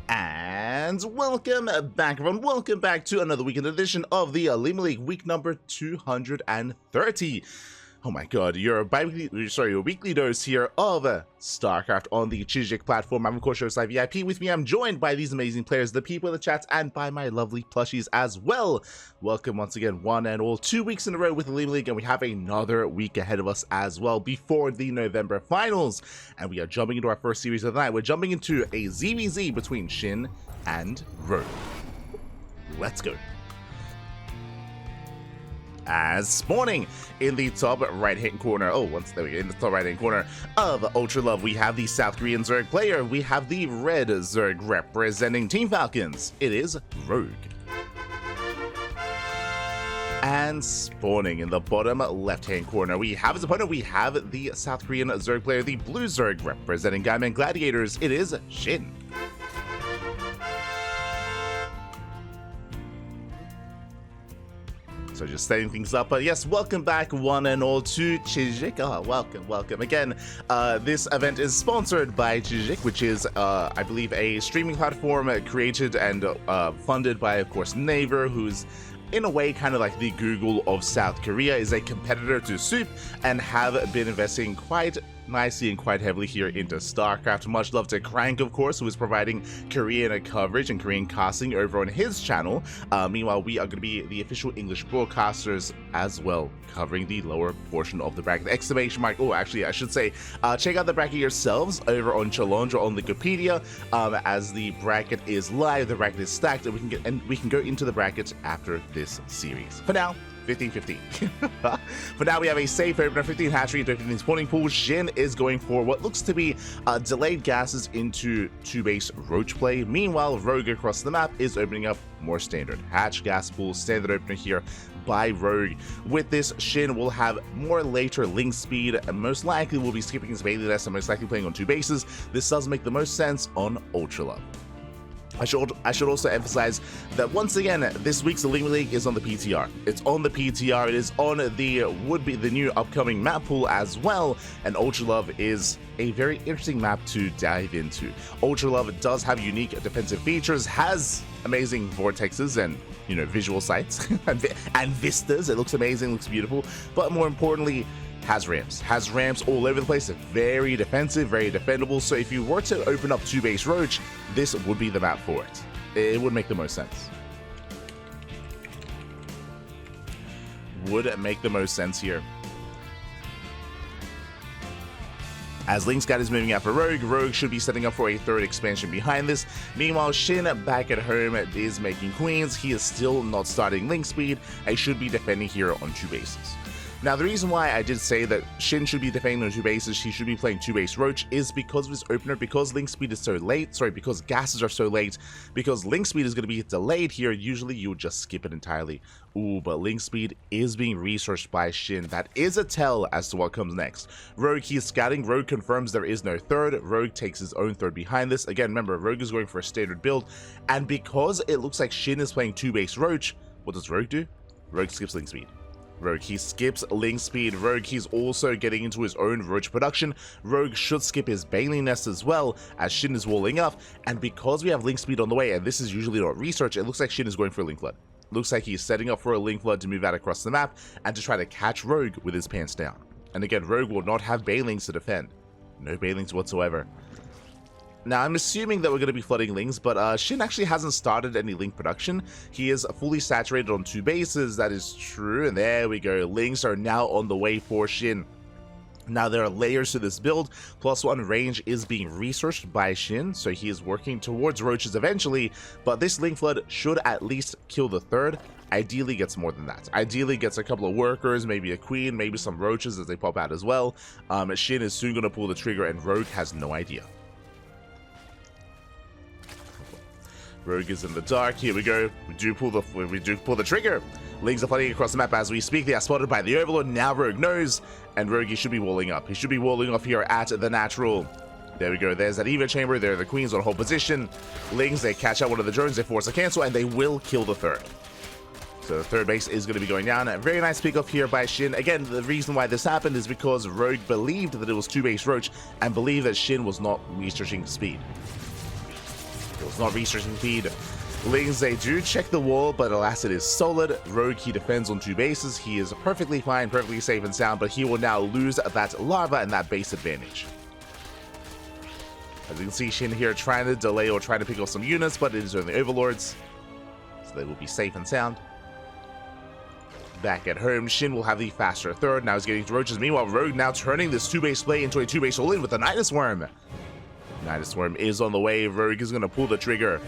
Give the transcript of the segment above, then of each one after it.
And welcome back, everyone. Welcome back to another weekend edition of the OlimoLeague, week number 230. Oh my god, your weekly dose here of StarCraft on the Chijik platform. I'm of course your side VIP. With me, I'm joined by these amazing players, the people in the chat, and by my lovely plushies as well. Welcome once again, one and all, 2 weeks in a row with OlimoLeague, and we have another week ahead of us as well before the November finals. And we are jumping into our first series of the night. We're jumping into a ZvZ between SHIN and Rogue. Let's go. As spawning in the top right-hand corner, in the top right-hand corner of Ultra Love, we have the South Korean Zerg player. We have the red Zerg representing Team Falcons. It is Rogue. And spawning in the bottom left-hand corner, we have his opponent. We have the South Korean Zerg player, the blue Zerg representing Gaiman Gladiators. It is SHIN. So just setting things up, but yes, welcome back one and all to Chijik. Welcome again. This event is sponsored by Chijik, which is, I believe, a streaming platform created and funded by, of course, Naver, who's in a way kind of like the Google of South Korea, is a competitor to Soup, and have been investing quite nicely and quite heavily here into StarCraft. Much love to Cranky, of course, who is providing Korean coverage and Korean casting over on his channel. Meanwhile, we are going to be the official English broadcasters as well, covering the lower portion of the bracket. Exclamation mark. Oh, actually, I should say, check out the bracket yourselves over on Chalondra on Wikipedia. As the bracket is live, the bracket is stacked, and we can go into the bracket after this series. For now, 15-15. For now, we have a safe opener, 15 hatchery into 15 spawning pool. SHIN is going for what looks to be delayed gases into 2-base roach play. Meanwhile, Rogue across the map is opening up more standard hatch gas pool, standard opener here by Rogue. With this, SHIN will have more later link speed, and most likely will be skipping his Bailey nest and most likely playing on 2 bases. This does make the most sense on Ultra Love. I should also emphasize that once again, this week's OlimoLeague is on the PTR. It's on the PTR. It is on the new upcoming map pool as well. And Ultra Love is a very interesting map to dive into. Ultra Love does have unique defensive features, has amazing vortexes and visual sights and vistas. It looks amazing, looks beautiful, but more importantly, has ramps all over the place. Very defensive, very defendable. So if you were to open up 2-base roach, this would be the map for it. It would make the most sense. Would make the most sense here. As Link Scout is moving out for Rogue, Rogue should be setting up for a 3rd expansion behind this. Meanwhile, SHIN back at home is making queens. He is still not starting link speed. I should be defending here on 2 bases. Now, the reason why I did say that SHIN should be defending on 2 bases, he should be playing 2-base roach, is because of his opener, because link speed is so late, because gases are so late, because link speed is going to be delayed here. Usually you would just skip it entirely. Ooh, but link speed is being researched by SHIN. That is a tell as to what comes next. Rogue, he is scouting. Rogue confirms there is no 3rd. Rogue takes his own 3rd behind this. Again, remember, Rogue is going for a standard build, and because it looks like SHIN is playing 2-base roach, what does Rogue do? Rogue skips link speed. Rogue, he skips link speed. Rogue, he's also getting into his own roach production. Rogue should skip his Bailey nest as well, as SHIN is walling up. And because we have link speed on the way, and this is usually not research, it looks like SHIN is going for a link flood. Looks like he's setting up for a link flood to move out across the map and to try to catch Rogue with his pants down. And again, Rogue will not have Bailings to defend. No Bailings whatsoever. Now, I'm assuming that we're going to be flooding links, but SHIN actually hasn't started any link production. He is fully saturated on 2 bases. That is true. And there we go. Links are now on the way for SHIN. Now, there are layers to this build. +1 range is being researched by SHIN, so he is working towards roaches eventually, but this link flood should at least kill the 3rd. Ideally gets more than that. Ideally gets a couple of workers, maybe a queen, maybe some roaches as they pop out as well. SHIN is soon going to pull the trigger, and Rogue has no idea. Rogue is in the dark. Here we go. We do pull the trigger. Links are flooding across the map as we speak. They are spotted by the Overlord. Now Rogue knows, and Rogue, he should be walling up. He should be walling off here at the natural. There we go. There's that Evo chamber. There are the queens on hold position. Lings, they catch out one of the drones. They force a cancel, and they will kill the 3rd. So the 3rd base is going to be going down. A very nice pickoff here by SHIN. Again, the reason why this happened is because Rogue believed that it was 2-base roach and believed that SHIN was not researching speed. Does not researching feed. Lings, they do check the wall, but alas, it is solid. Rogue, he defends on 2 bases. He is perfectly fine, perfectly safe and sound, but he will now lose that lava and that base advantage. As you can see, Shin here trying to delay or trying to pick up some units, but it is only overlords, so they will be safe and sound. Back at home, Shin will have the faster third. Now he's getting to roaches. Meanwhile, Rogue now turning this 2-base play into a 2-base all-in with the Nidus Worm. Nidus Worm is on the way. Rogue is going to pull the trigger.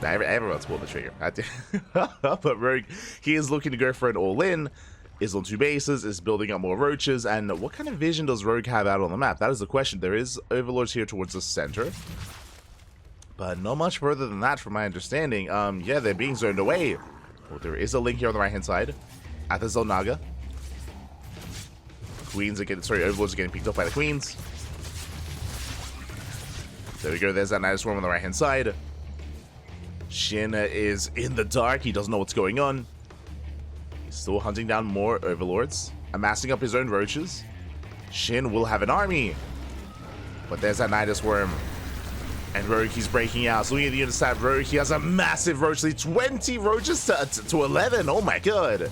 Everyone's pulled the trigger. But Rogue, he is looking to go for an all-in. Is on 2 bases, is building up more roaches. And what kind of vision does Rogue have out on the map? That is the question. There is overlords here towards the center, but not much further than that from my understanding. Yeah, they're being zoned away. Well, there is a link here on the right-hand side at the Zelnaga. Queens are getting, overlords are getting picked up by the queens. There we go, there's that Nidus Worm on the right-hand side. Shin is in the dark, he doesn't know what's going on. He's still hunting down more overlords, amassing up his own roaches. Shin will have an army, but there's that Nidus Worm. And Rogue, he's breaking out. So looking at the unit stat, Rogue, he has a massive roach lead. 20 roaches to 11. Oh my god.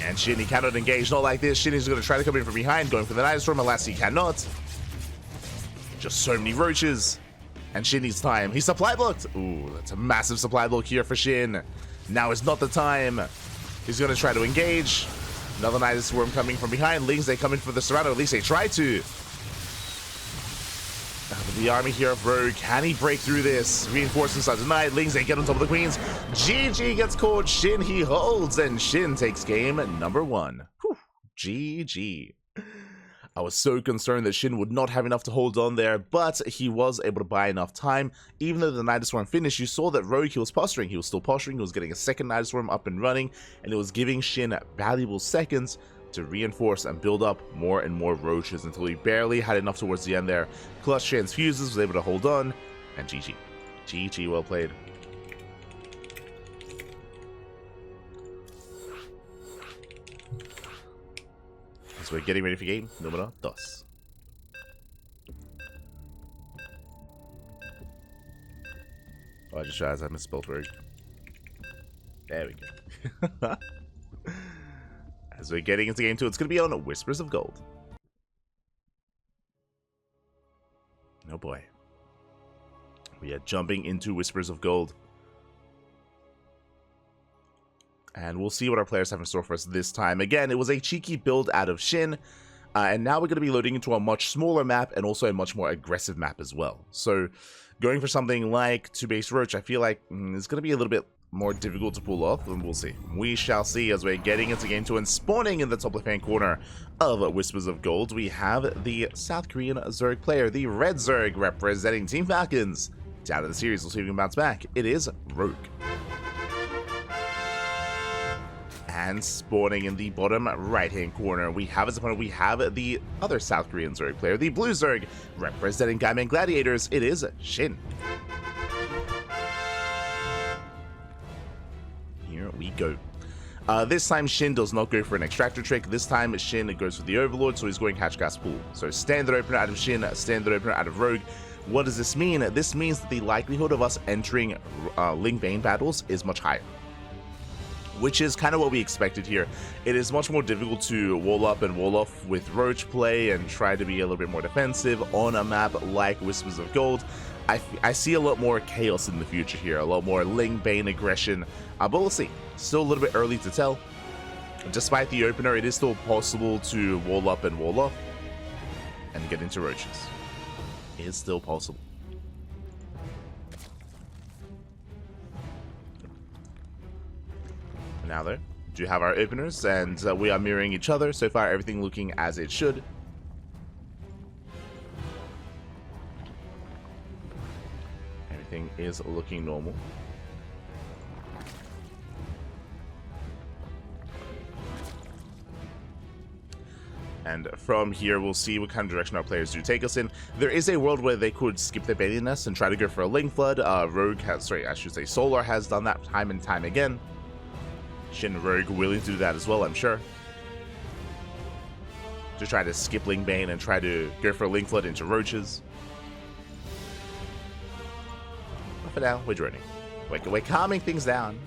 And Shin, he cannot engage. Not like this. Shin is going to try to come in from behind, going for the Nidus Worm. Alas, he cannot. Just so many roaches. And Shin needs time. He's supply blocked. Ooh, that's a massive supply block here for Shin. Now is not the time. He's going to try to engage. Another Nidus Worm coming from behind. Lings, they come in for the surround. At least they try to. The army here of Rogue, can he break through this? Reinforcements are denied. Lings, they get on top of the queens. GG gets caught. Shin, he holds, and Shin takes game number 1. Whew. GG. I was so concerned that Shin would not have enough to hold on there, but he was able to buy enough time. Even though the Nidus Worm finished, you saw that Rogue, he was posturing. He was still posturing. He was getting a second Nidus Worm up and running, and it was giving Shin valuable seconds to reinforce and build up more and more roaches until he barely had enough towards the end there. Clutch transfuses, was able to hold on, and GG. GG, well played. So we're getting ready for game numero 2. Oh, I just realized I misspelled Rogue. There we go. As we're getting into game 2, it's going to be on Whispers of Gold. Oh boy. We are jumping into Whispers of Gold. And we'll see what our players have in store for us this time. Again, it was a cheeky build out of Shin. And now we're going to be loading into a much smaller map and also a much more aggressive map as well. So going for something like 2-base Roach, I feel like it's going to be a little bit more difficult to pull off, and we'll see. We shall see as we're getting into game 2 and spawning in the top left-hand corner of Whispers of Gold. We have the South Korean Zerg player, the Red Zerg, representing Team Falcons. Down to the series, we'll see if we can bounce back. It is Rogue. And spawning in the bottom right-hand corner, we have as opponent, we have the other South Korean Zerg player, the Blue Zerg, representing Gaiman Gladiators. It is Shin. Here we go. This time Shin does not go for an extractor trick. This time Shin goes for the Overlord, so he's going Hatch Gas Pool. So standard opener out of Shin, standard opener out of Rogue. What does this mean? This means that the likelihood of us entering Ling Bane battles is much higher, which is kind of what we expected here. It is much more difficult to wall up and wall off with Roach play and try to be a little bit more defensive on a map like Whispers of Gold. I see a lot more chaos in the future here, a lot more Ling Bane aggression, but we'll see. Still a little bit early to tell. Despite the opener, it is still possible to wall up and wall off and get into Roaches. It is still possible. Now though, we do have our openers, and we are mirroring each other. So far, everything looking as it should. Everything is looking normal. And from here, we'll see what kind of direction our players do take us in. There is a world where they could skip their Baiting Nest and try to go for a Ling Flood. Rogue has, sorry, I should say Solar has done that time and time again. Shin and Rogue willing to do that as well, I'm sure. To try to skip Ling Bane and try to go for a Ling Flood into Roaches. for now, we're droning. We're calming things down.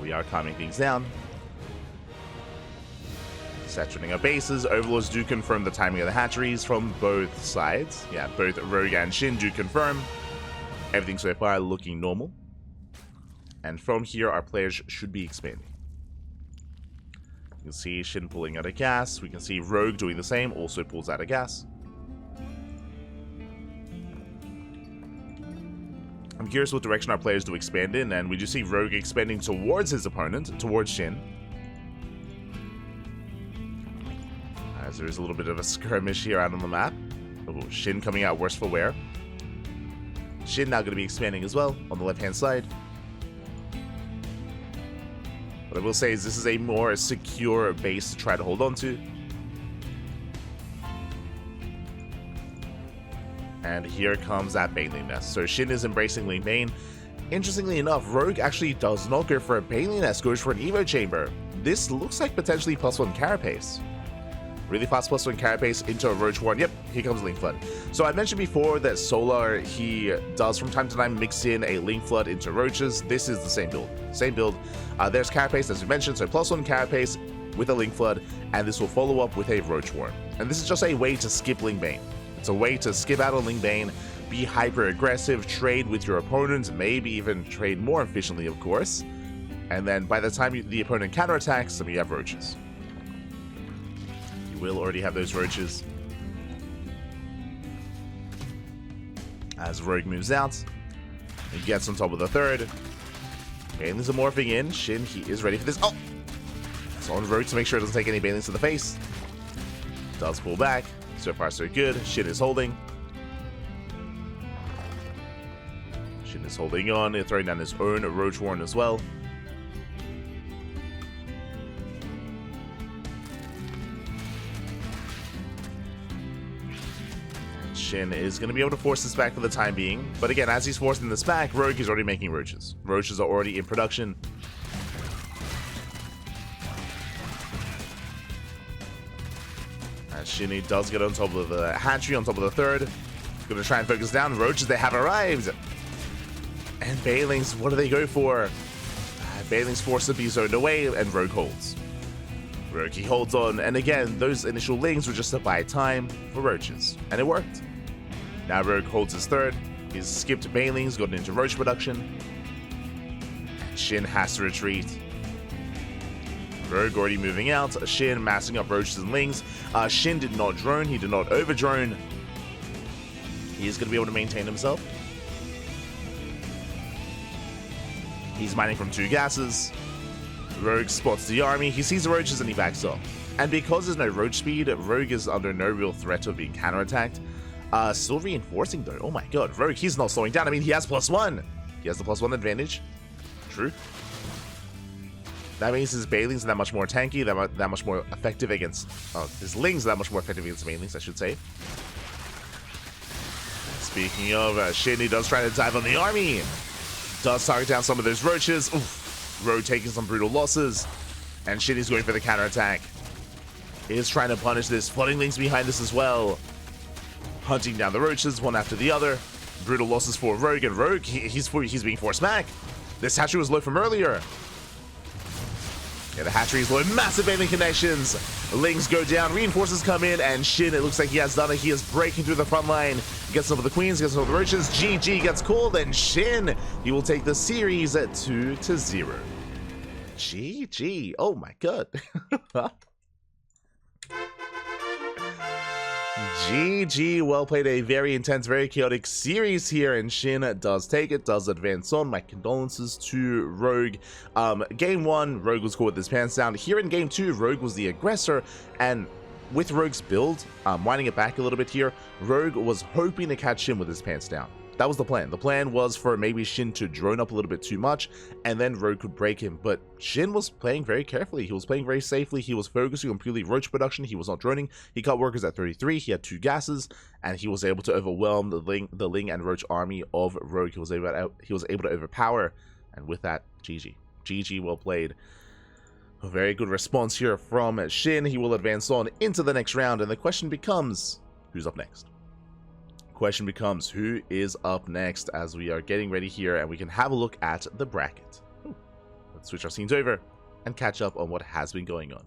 We are calming things down. Saturating our bases. Overlords do confirm the timing of the hatcheries from both sides. Yeah, both Rogue and Shin do confirm. Everything so far looking normal. And from here, our players should be expanding. You can see Shin pulling out of gas. We can see Rogue doing the same, also pulls out of gas. I'm curious what direction our players do expand in, and we do see Rogue expanding towards his opponent, towards Shin. As there is a little bit of a skirmish here out on the map. Oh, Shin coming out worse for wear. Shin now going to be expanding as well on the left-hand side. What I will say is this is a more secure base to try to hold on to. And here comes that Baneling Nest. So Shin is embracing lane Bane. Interestingly enough, Rogue actually does not go for a Baneling Nest, goes for an Evo Chamber. This looks like potentially +1 Carapace. Really fast +1 Carapace into a Roach Warren. Yep, here comes Link Flood. So I mentioned before that Solar, he does from time to time mix in a Link Flood into Roaches. This is the same build. Same build. There's Carapace, as we mentioned, so +1 Carapace with a Link Flood, and this will follow up with a Roach Warren. And this is just a way to skip Ling Bane. It's a way to skip out on Ling Bane, be hyper aggressive, trade with your opponent, maybe even trade more efficiently, of course. And then by the time the opponent counterattacks, you have Roaches. You will already have those Roaches. As Rogue moves out, he gets on top of the third. Banelings are morphing in. Shin, he is ready for this. Oh! It's on Rogue to make sure it doesn't take any Banelings to the face. Does pull back. So far, so good. Shin is holding. Shin is holding on. He's throwing down his own Roach Warren as well. Shin is going to be able to force this back for the time being. But again, as he's forcing this back, Rogue is already making Roaches. Roaches are already in production. Shinny does get on top of the hatchery, on top of the third. Going to try and focus down. Roaches, they have arrived. And Banelings, what do they go for? Banelings force to be zoned away, and Rogue holds. Rogue, he holds on. And again, those initial lings were just to buy time for Roaches. And it worked. Now Rogue holds his third. He's skipped Banelings, gotten into Roach production. Shin has to retreat. Rogue already moving out. Shin massing up Roaches and Lings. Shin did not drone. He did not over drone. He is going to be able to maintain himself. He's mining from 2 gases. Rogue spots the army. He sees the Roaches and he backs off. And because there's no Roach speed, Rogue is under no real threat of being counterattacked. Still reinforcing though. Oh my god. Rogue, he's not slowing down. I mean, he has +1. He has the +1 advantage. True. That means his Banelings are that much more tanky, that much more effective against... his Lings are that much more effective against Banelings, I should say. Speaking of, Shin, he does try to dive on the army. Does target down some of those Roaches. Oof. Rogue taking some brutal losses. And Shin is going for the counterattack. He is trying to punish this. Flooding Lings behind this as well. Hunting down the Roaches, one after the other. Brutal losses for Rogue, and Rogue, he's being forced back. This hatchery was low from earlier. Yeah, the hatchery is low. Massive Baneling connections. Lings go down. Reinforcers come in. And Shin, it looks like he has done it. He is breaking through the front line. Gets some of the Queens. Gets some of the Roaches. GG gets called. And Shin, he will take the series at 2-0. GG. Oh my god. GG, well played. A very intense, very chaotic series here, and Shin does take it, does advance on. My condolences to Rogue. Game 1, Rogue was caught with his pants down. Here in Game 2, Rogue was the aggressor, and with Rogue's build, winding it back a little bit here, Rogue was hoping to catch Shin with his pants down. That was the plan. The plan was for maybe Shin to drone up a little bit too much, and then Rogue could break him. But Shin was playing very carefully. He was playing very safely. He was focusing on purely Roach production. He was not droning. He cut workers at 33. He had 2 gases, and he was able to overwhelm the Ling and Roach army of Rogue. He was able to overpower, and with that, GG. GG, well played. A very good response here from SHIN. He will advance on into the next round, and the question becomes, who's up next? Question becomes, who is up next, as we are getting ready here, and we can have a look at the bracket. Let's switch our scenes over and catch up on what has been going on.